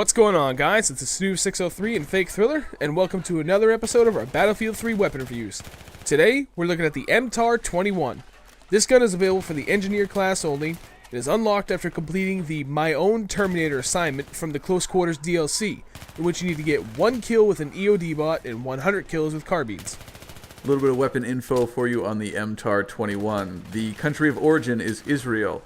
What's going on, guys? It's the SHuSTYBANG and Fake Thriller, and welcome to another episode of our Battlefield 3 weapon reviews. Today, we're looking at the MTAR-21. This gun is available for the Engineer class only. It is unlocked after completing the My Own Terminator assignment from the Close Quarters DLC, in which you need to get 1 kill with an EOD bot and 100 kills with carbines. A little bit of weapon info for you on the MTAR-21. The country of origin is Israel.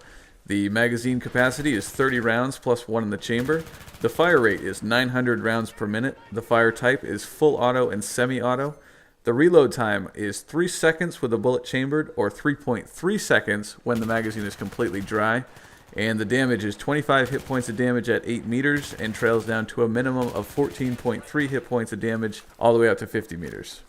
The magazine capacity is 30 rounds plus 1 in the chamber. The fire rate is 900 rounds per minute. The fire type is full auto and semi-auto. The reload time is 3 seconds with a bullet chambered, or 3.3 seconds when the magazine is completely dry. And the damage is 25 hit points of damage at 8 meters and trails down to a minimum of 14.3 hit points of damage all the way up to 50 meters.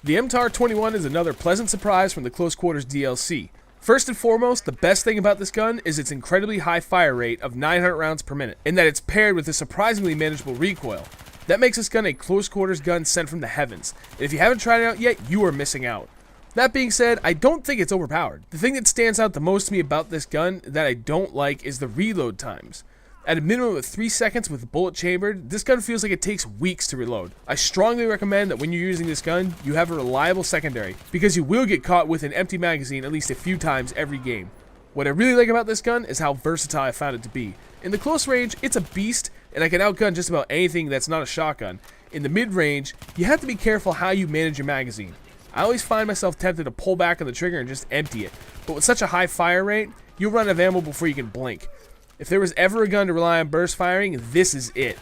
The MTAR-21 is another pleasant surprise from the Close Quarters DLC. First and foremost, the best thing about this gun is its incredibly high fire rate of 900 rounds per minute, and that it's paired with a surprisingly manageable recoil. That makes this gun a close quarters gun sent from the heavens, and if you haven't tried it out yet, you are missing out. That being said, I don't think it's overpowered. The thing that stands out the most to me about this gun that I don't like is the reload times. At a minimum of 3 seconds with bullet chambered, this gun feels like it takes weeks to reload. I strongly recommend that when you're using this gun, you have a reliable secondary, because you will get caught with an empty magazine at least a few times every game. What I really like about this gun is how versatile I found it to be. In the close range, it's a beast, and I can outgun just about anything that's not a shotgun. In the mid-range, you have to be careful how you manage your magazine. I always find myself tempted to pull back on the trigger and just empty it, but with such a high fire rate, you'll run out of ammo before you can blink. If there was ever a gun to rely on burst firing, this is it.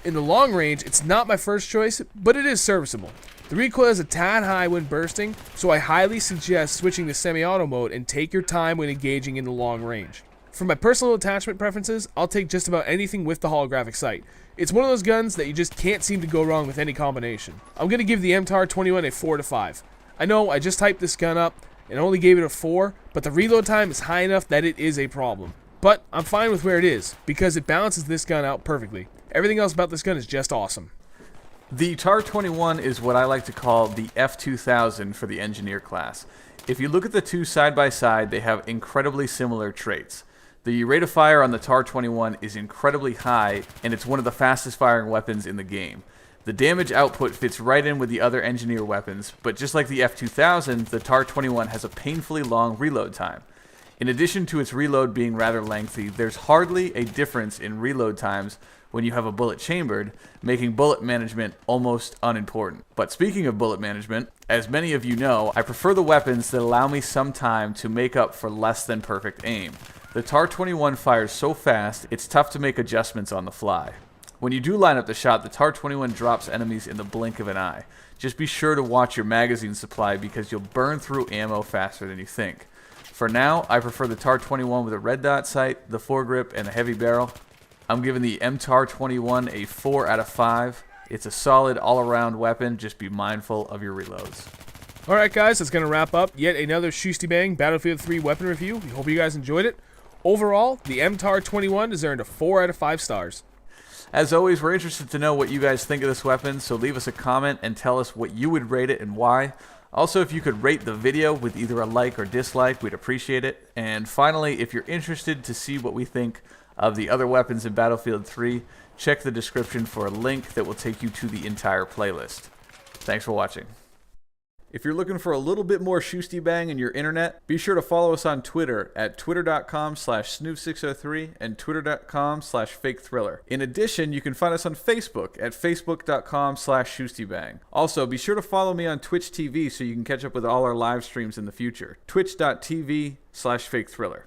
In the long range, it's not my first choice, but it is serviceable. The recoil is a tad high when bursting, so I highly suggest switching to semi-auto mode and take your time when engaging in the long range. For my personal attachment preferences, I'll take just about anything with the holographic sight. It's one of those guns that you just can't seem to go wrong with any combination. I'm going to give the MTAR-21 a 4 to 5. I know I just hyped this gun up and only gave it a 4, but the reload time is high enough that it is a problem. But I'm fine with where it is, because it balances this gun out perfectly. Everything else about this gun is just awesome. The TAR-21 is what I like to call the F-2000 for the Engineer class. If you look at the two side by side, they have incredibly similar traits. The rate of fire on the TAR-21 is incredibly high, and it's one of the fastest firing weapons in the game. The damage output fits right in with the other Engineer weapons, but just like the F-2000, the TAR-21 has a painfully long reload time. In addition to its reload being rather lengthy, there's hardly a difference in reload times when you have a bullet chambered, making bullet management almost unimportant. But speaking of bullet management, as many of you know, I prefer the weapons that allow me some time to make up for less than perfect aim. The TAR-21 fires so fast, it's tough to make adjustments on the fly. When you do line up the shot, the TAR-21 drops enemies in the blink of an eye. Just be sure to watch your magazine supply because you'll burn through ammo faster than you think. For now, I prefer the TAR-21 with a red dot sight, the foregrip, and a heavy barrel. I'm giving the MTAR-21 a 4 out of 5. It's a solid all-around weapon, just be mindful of your reloads. Alright guys, that's going to wrap up yet another SHuSTYBANG Battlefield 3 weapon review. We hope you guys enjoyed it. Overall, the MTAR-21 has earned a 4 out of 5 stars. As always, we're interested to know what you guys think of this weapon, so leave us a comment and tell us what you would rate it and why. Also, if you could rate the video with either a like or dislike, we'd appreciate it. And finally, if you're interested to see what we think of the other weapons in Battlefield 3, check the description for a link that will take you to the entire playlist. Thanks for watching. If you're looking for a little bit more SHuSTYBANG in your internet, be sure to follow us on Twitter at twitter.com/snoop603 and twitter.com/fakethriller. In addition, you can find us on Facebook at facebook.com/SHuSTYBANG. Also, be sure to follow me on Twitch TV so you can catch up with all our live streams in the future. twitch.tv/fakethriller.